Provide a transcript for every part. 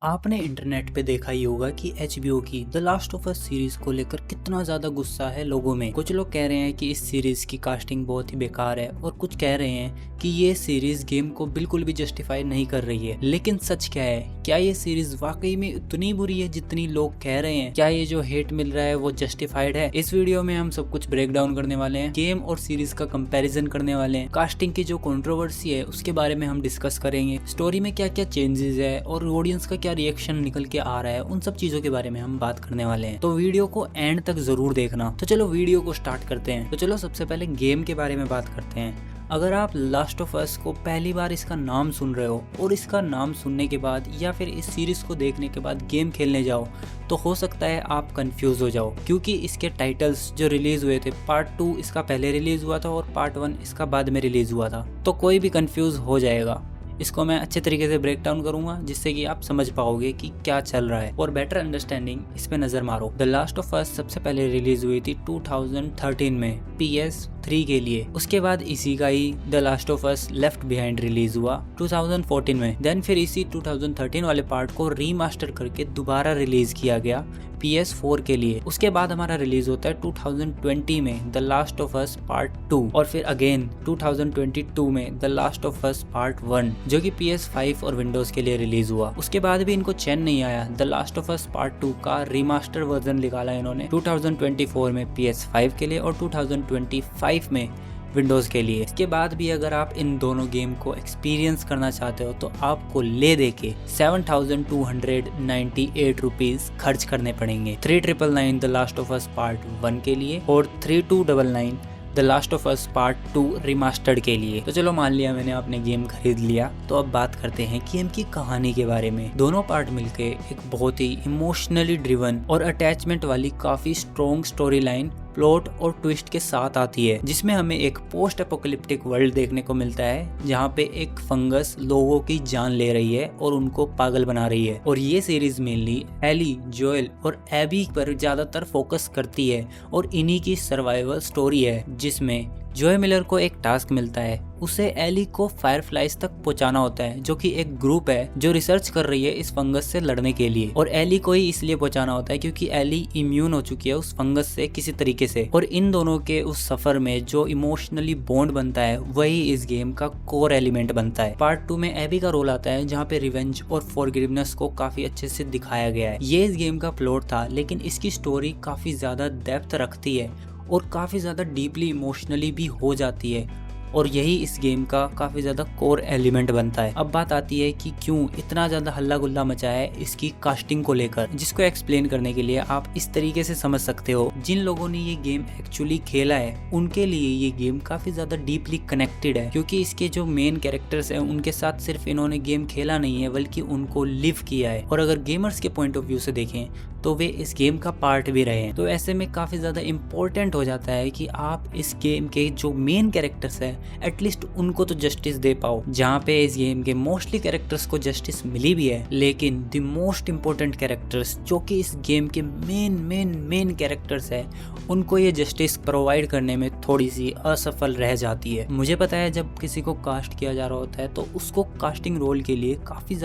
आपने इंटरनेट पे देखा ही होगा कि HBO की the last of us series को लेकर कितना ज्यादा गुस्सा है लोगों में। कुछ लोग कह रहे हैं कि इस सीरीज की कास्टिंग बहुत ही बेकार है और कुछ कह रहे हैं कि ये सीरीज गेम को बिल्कुल भी जस्टिफाई नहीं कर रही है। लेकिन सच क्या है? क्या ये सीरीज वाकई में उतनी बुरी है जितनी लोग कह रहे हैं? क्या ये जो हेट मिल रहा है वो जस्टिफाइड है? इस वीडियो में हम सब कुछ ब्रेक डाउन करने वाले हैं, गेम और सीरीज का कंपैरिजन करने वाले हैं, कास्टिंग की जो कंट्रोवर्सी है उसके बारे में हम डिस्कस करेंगे, स्टोरी में क्या क्या चेंजेस है और ऑडियंस का क्या रिएक्शन निकल के आ रहा है, उन सब चीजों के बारे में हम बात करने वाले हैं। तो वीडियो को एंड तक जरूर देखना। तो चलो वीडियो को स्टार्ट करते हैं। तो चलो सबसे पहले गेम के बारे में बात करते हैं। अगर आप लास्ट ऑफ अस को पहली बार इसका नाम सुन रहे हो और इसका नाम सुनने के बाद या फिर इस सीरीज को देखने के बाद गेम खेलने जाओ तो हो सकता है आप कंफ्यूज हो जाओ, क्योंकि इसके टाइटल्स जो रिलीज हुए थे, पार्ट 2 इसका पहले रिलीज हुआ था और पार्ट 1 इसका बाद में रिलीज हुआ था, तो कोई भी कंफ्यूज हो जाएगा। इसको मैं अच्छे तरीके से ब्रेक डाउन करूंगा जिससे कि आप समझ पाओगे कि क्या चल रहा है और बेटर अंडरस्टैंडिंग इस पे नजर मारो। द लास्ट ऑफ अस सबसे पहले रिलीज हुई थी 2013 में PS3 के लिए। उसके बाद इसी का ही the last of us left behind release हुआ 2014 में। देन फिर इसी 2013 वाले पार्ट को रीमास्टर करके दोबारा रिलीज किया गया PS4 के लिए। उसके बाद हमारा रिलीज होता है 2020 में the last of us part 2 और फिर अगेन 2022 में the last of us part 1 जो कि PS5 और विंडोज के लिए रिलीज हुआ। उसके बाद भी इनको चैन नहीं आया, the last of us part 2 का रीमास्टर वर्जन निकाला इन्होंने 2024 में PS5 के लिए और 2025 में विंडोज के लिए। इसके बाद भी अगर आप इन दोनों गेम को एक्सपीरियंस करना चाहते हो तो आपको ले दे के 7,298 रुपीज खर्च करने पड़ेंगे। 3,999 the last of us part 1 के लिए और 3,299 the last of us part 2 remastered के लिए। तो चलो मान लिया मैंने अपने गेम खरीद लिया, तो अब बात करते हैं गेम की कहानी के बारे में। दोनों पार्ट मिलके एक बहुत ही इमोशनली ड्रिवन और अटैचमेंट वाली काफी स्ट्रॉन्ग स्टोरी लाइन, प्लॉट और ट्विस्ट के साथ आती है, जिसमें हमें एक पोस्ट एपोकलिप्टिक वर्ल्ड देखने को मिलता है जहाँ पे एक फंगस लोगों की जान ले रही है और उनको पागल बना रही है। और ये सीरीज मेनली एली, जोएल और एबी पर ज्यादातर फोकस करती है और इन्हीं की सर्वाइवल स्टोरी है, जिसमें जोए मिलर को एक टास्क मिलता है, उसे एली को फायरफ्लाइज तक पहुंचाना होता है, जो कि एक ग्रुप है जो रिसर्च कर रही है इस फंगस से लड़ने के लिए। और एली को ही इसलिए पहुंचाना होता है क्योंकि एली इम्यून हो चुकी है उस फंगस से किसी तरीके से। और इन दोनों के उस सफर में जो इमोशनली बॉन्ड बनता है वही इस गेम का कोर एलिमेंट बनता है। पार्ट 2 में एबी का रोल आता है जहाँ पे रिवेंज और फॉरगिवनेस को काफी अच्छे से दिखाया गया है। ये इस गेम का प्लॉट था, लेकिन इसकी स्टोरी काफी ज्यादा डेप्थ रखती है और काफ़ी ज़्यादा डीपली इमोशनली भी हो जाती है, और यही इस गेम का काफ़ी ज़्यादा कोर एलिमेंट बनता है। अब बात आती है कि क्यों इतना ज़्यादा हल्ला गुल्ला मचा है इसकी कास्टिंग को लेकर, जिसको एक्सप्लेन करने के लिए आप इस तरीके से समझ सकते हो। जिन लोगों ने ये गेम एक्चुअली खेला है उनके लिए ये गेम काफ़ी ज़्यादा डीपली कनेक्टेड है, क्योंकि इसके जो मेन कैरेक्टर्स हैं उनके साथ सिर्फ इन्होंने गेम खेला नहीं है बल्कि उनको लिव किया है। और अगर गेमर्स के पॉइंट ऑफ व्यू से देखें तो वे इस गेम का पार्ट भी रहे हैं। तो ऐसे में काफ़ी ज़्यादा इम्पोर्टेंट हो जाता है कि आप इस गेम के जो मेन कैरेक्टर्स हैं एटलीस्ट उनको तो जस्टिस दे पाओ। जहाँ पे इस गेम के मोस्टली कैरेक्टर्स को जस्टिस मिली भी है, लेकिन द मोस्ट इम्पोर्टेंट कैरेक्टर्स जो कि इस गेम के मेन कैरेक्टर्स है, उनको ये जस्टिस प्रोवाइड करने में थोड़ी सी असफल रह जाती है। मुझे पता है जब किसी को कास्ट किया जा रहा होता है तो उसको कास्टिंग रोल के लिए काफ़ी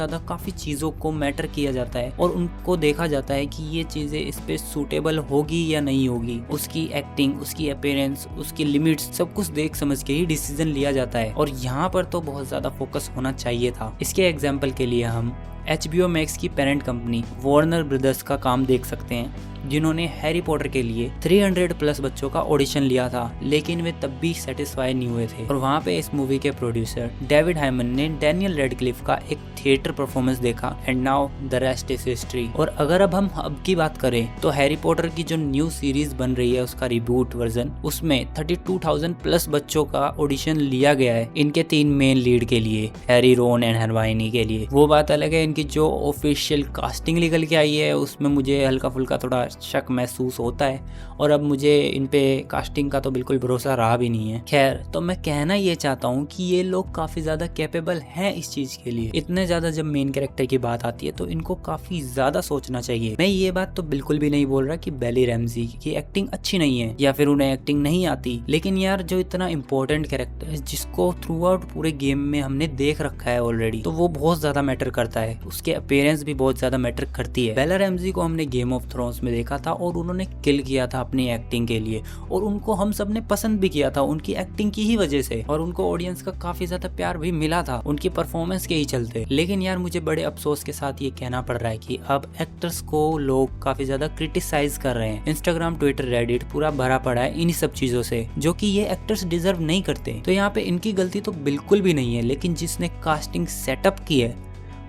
चीज़ों को मैटर किया जाता है और उनको देखा जाता है कि ये चीज़ें इस पे सूटेबल होगी या नहीं होगी। उसकी एक्टिंग, उसकी अपीयरेंस, उसकी लिमिट्स, सब कुछ देख समझ के ही डिसीजन लिया जाता है। और यहाँ पर तो बहुत ज़्यादा फोकस होना चाहिए था। इसके एग्जाम्पल के लिए हम HBO मैक्स की पेरेंट कंपनी वार्नर ब्रदर्स का काम देख सकते हैं, जिन्होंने हैरी पॉटर के लिए 300 प्लस बच्चों का ऑडिशन लिया था, लेकिन वे तब भी सेटिस्फाई नहीं हुए थे। और वहाँ पे इस मूवी के प्रोड्यूसर डेविड हाइमन ने डैनियल रेडक्लिफ का एक थिएटर परफॉर्मेंस देखा, and now the rest is history. और अगर अब की बात करें तो हैरी पॉटर की जो न्यू सीरीज बन रही है उसका रिबूट वर्जन, उसमें 32,000 प्लस बच्चों का ऑडिशन लिया गया है इनके 3 मेन लीड के लिए, हैरी, रोन एंड हरमाइनी के लिए। वो बात अलग है, इनकी जो ऑफिशियल कास्टिंग निकल के आई है उसमें मुझे हल्का फुल्का थोड़ा शक महसूस होता है, और अब मुझे इन पे कास्टिंग का तो बिल्कुल भरोसा रहा भी नहीं है। खैर, तो मैं कहना ये चाहता हूँ कि ये लोग काफी ज्यादा कैपेबल हैं इस चीज के लिए। इतने ज्यादा जब मेन कैरेक्टर की बात आती है तो इनको काफी ज्यादा सोचना चाहिए। मैं ये बात तो बिल्कुल भी नहीं बोल रहा कि बेली रैमजी की एक्टिंग अच्छी नहीं है या फिर उन्हें एक्टिंग नहीं आती, लेकिन यार जो इतना इंपॉर्टेंट कैरेक्टर है जिसको थ्रू आउट पूरे गेम में हमने देख रखा है ऑलरेडी, तो वो बहुत ज्यादा मैटर करता है। उसके अपीयरेंस भी बहुत ज्यादा मैटर करती है। बेला रैम्जी को हमने गेम ऑफ थ्रोन्स में देखा था और उन्होंने किल किया था अपनी एक्टिंग के लिए, और उनको हम सब ने पसंद भी किया था उनकी एक्टिंग की ही वजह से, और उनको ऑडियंस का काफी ज्यादा प्यार भी मिला था उनकी परफॉर्मेंस के ही चलते। लेकिन यार मुझे बड़े अफसोस के साथ ये कहना पड़ रहा है कि अब एक्टर्स को लोग काफी ज्यादा क्रिटिसाइज कर रहे हैं। इंस्टाग्राम, ट्विटर, रेडिट पूरा भरा पड़ा है इन्हीं सब चीजों से, जो कि ये एक्टर्स डिजर्व नहीं करते। तो यहाँ पे इनकी गलती तो बिल्कुल भी नहीं है, लेकिन जिसने कास्टिंग सेटअप की है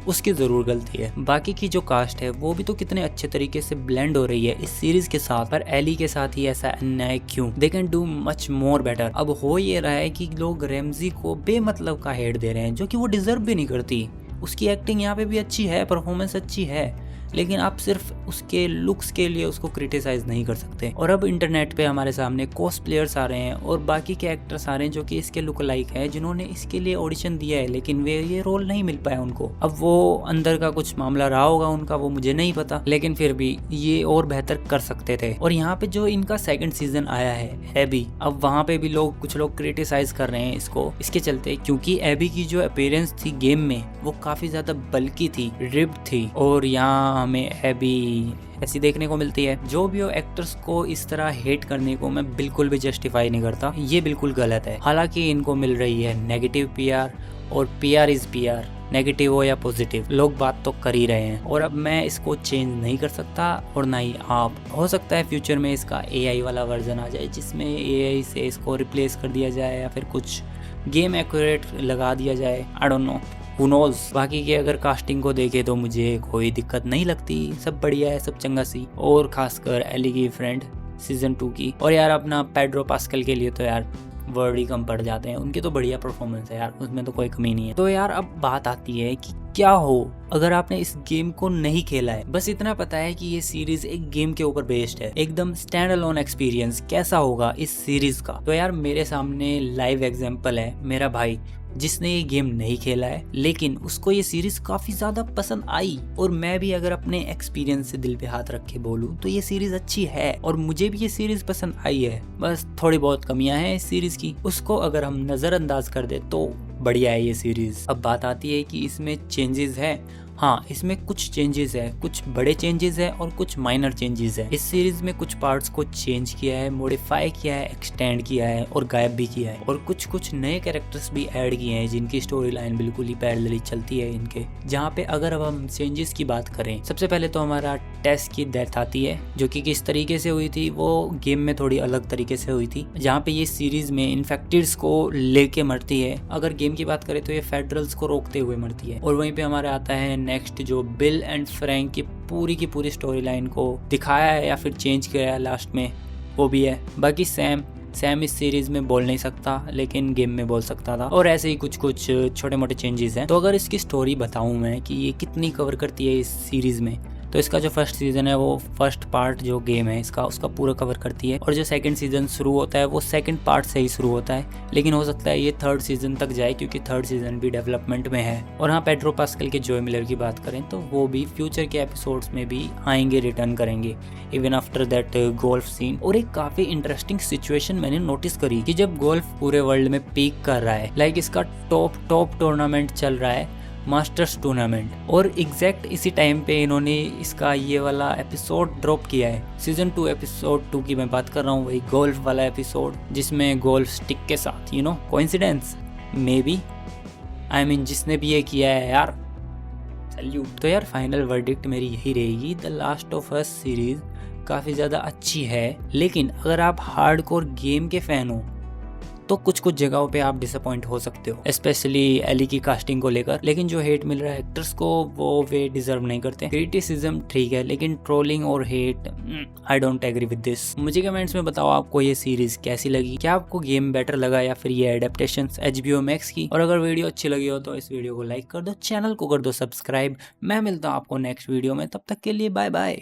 उसकी जरूर गलती है। बाकी की जो कास्ट है वो भी तो कितने अच्छे तरीके से ब्लेंड हो रही है इस सीरीज के साथ, पर एली के साथ ही ऐसा अन्याय क्यों? They can do much more better. अब हो ये रहा है कि लोग रैम्जी को बेमतलब का हेट दे रहे हैं, जो कि वो डिजर्व भी नहीं करती। उसकी एक्टिंग यहाँ पे भी अच्छी है, परफॉर्मेंस अच्छी है, लेकिन आप सिर्फ उसके लुक्स के लिए उसको क्रिटिसाइज नहीं कर सकते। और अब इंटरनेट पे हमारे सामने कॉस्प्लेयर्स आ रहे हैं और बाकी के एक्टर्स आ रहे हैं जो कि इसके लुक लाइक है, जिन्होंने इसके लिए ऑडिशन दिया है, लेकिन वे ये रोल नहीं मिल पाया उनको। अब वो अंदर का कुछ मामला रहा होगा उनका, वो मुझे नहीं पता, लेकिन फिर भी ये और बेहतर कर सकते थे। और यहाँ पे जो इनका सेकंड सीजन आया है एबी, अब वहाँ पे भी कुछ लोग क्रिटिसाइज कर रहे हैं इसको इसके चलते, क्योंकि एबी की जो अपीयरेंस थी गेम में वो काफी ज्यादा बल्की थी, रिब्ड थी, और यहाँ हमें एबी ऐसी देखने को मिलती है। जो भी हो, एक्टर्स को इस तरह हेट करने को मैं बिल्कुल भी जस्टिफाई नहीं करता, ये बिल्कुल गलत है। हालांकि इनको मिल रही है नेगेटिव पीआर, और पीआर इज पीआर, नेगेटिव हो या पॉजिटिव, लोग बात तो कर ही रहे हैं, और अब मैं इसको चेंज नहीं कर सकता और ना ही आप। हो सकता है फ्यूचर में इसका एआई वाला वर्जन आ जाए, जिसमें एआई से इसको रिप्लेस कर दिया जाए या फिर कुछ गेम एक्यूरेट लगा दिया जाए, I don't know, Who knows? बाकी के अगर कास्टिंग को देखे तो मुझे कोई दिक्कत नहीं लगती, सब बढ़िया है, सब चंगा सी। और खासकर एली की फ्रेंड सीजन 2 की, और यार अपना पेड्रो पास्कल के लिए तो यार वर्ड ही कम पड़ जाते हैं, उनकी तो बढ़िया परफॉर्मेंस है यार, उसमें तो कोई कमी नहीं है। तो यार अब बात आती है कि क्या हो अगर आपने इस गेम को नहीं खेला है। बस इतना पता है कि ये सीरीज एक गेम के ऊपर बेस्ड है, एकदम स्टैंड अलोन एक्सपीरियंस। कैसा होगा इस सीरीज का? तो यार मेरे सामने लाइव एग्जांपल है मेरा भाई, जिसने ये गेम नहीं खेला है, लेकिन उसको ये सीरीज काफी ज्यादा पसंद आई। और मैं भी अगर अपने एक्सपीरियंस से दिल पे हाथ रख के बोलूं तो ये सीरीज अच्छी है, और मुझे भी ये सीरीज पसंद आई है। बस थोड़ी बहुत कमियां हैं इस सीरीज की, उसको अगर हम नजरअंदाज कर दे तो बढ़िया है ये सीरीज। अब बात आती है कि इसमें चेंजेस है। हाँ, इसमें कुछ चेंजेस है, कुछ बड़े चेंजेस है और कुछ माइनर चेंजेस है। इस सीरीज में कुछ पार्ट्स को चेंज किया है, मॉडिफाई किया है, एक्सटेंड किया है और गायब भी किया है, और कुछ नए कैरेक्टर्स भी ऐड किए हैं, जिनकी स्टोरी लाइन बिल्कुल ही पैरेलली चलती है इनके। जहाँ पे अगर अब हम चेंजेस की बात करें, सबसे पहले तो हमारा टेस की डेथ आती है, जो कि किस तरीके से हुई थी वो गेम में थोड़ी अलग तरीके से हुई थी, जहाँ पे ये सीरीज में इन्फेक्टेड्स को लेके मरती है। अगर गेम की बात करें तो ये फेडरल्स को रोकते हुए मरती है। और वहीं पे हमारा आता है नेक्स्ट, जो बिल एंड फ्रैंक की पूरी स्टोरी लाइन को दिखाया है या फिर चेंज किया है लास्ट में, वो भी है। बाकी सैम इस सीरीज में बोल नहीं सकता, लेकिन गेम में बोल सकता था, और ऐसे ही कुछ छोटे मोटे चेंजेस हैं। तो अगर इसकी स्टोरी बताऊं मैं कि ये कितनी कवर करती है इस सीरीज में, तो इसका जो फर्स्ट सीजन है वो फर्स्ट पार्ट जो गेम है उसका पूरा कवर करती है, और जो सेकंड सीजन शुरू होता है वो सेकंड पार्ट से ही शुरू होता है, लेकिन हो सकता है ये थर्ड सीजन तक जाए, क्योंकि थर्ड सीजन भी डेवलपमेंट में है। और हाँ, पेड्रो पास्कल के जॉय मिलर की बात करें तो वो भी फ्यूचर के एपिसोड्स में भी आएंगे, रिटर्न करेंगे, even after that golf scene. और एक काफी इंटरेस्टिंग सिचुएशन मैंने नोटिस करी कि जब गोल्फ पूरे वर्ल्ड में पीक कर रहा है, लाइक इसका टॉप टूर्नामेंट चल रहा है, मास्टर्स टूर्नामेंट, और एग्जैक्ट इसी टाइम पे इन्होंने इसका ये वाला एपिसोड ड्रॉप किया है। सीजन 2 एपिसोड 2 की मैं बात कर रहा हूँ, वही गोल्फ वाला एपिसोड, जिसमें गोल्फ स्टिक के साथ, coincidence may be, I mean जिसने भी ये किया है यार, सैल्यूट। तो यार फाइनल वर्डिक्ट मेरी यही रहेगी, the last of us series काफी ज्यादा अच्छी है, लेकिन अगर आप हार्डकोर गेम के फैन हो तो कुछ जगहों पे आप डिसअपॉइंट हो सकते हो, स्पेशली एली की कास्टिंग को लेकर। लेकिन जो हेट मिल रहा है एक्टर्स को वो वे डिजर्व नहीं करते। क्रिटिसिज्म ठीक है, लेकिन ट्रोलिंग और hate, I don't agree with this. मुझे कमेंट्स में बताओ आपको ये सीरीज कैसी लगी, क्या आपको गेम बेटर लगा या फिर ये एडेप्टेशन HBO Max की। और अगर वीडियो अच्छी लगी हो तो इस वीडियो को लाइक कर दो, चैनल को कर दो सब्सक्राइब। मैं मिलता हूँ आपको नेक्स्ट वीडियो में, तब तक के लिए बाय बाय।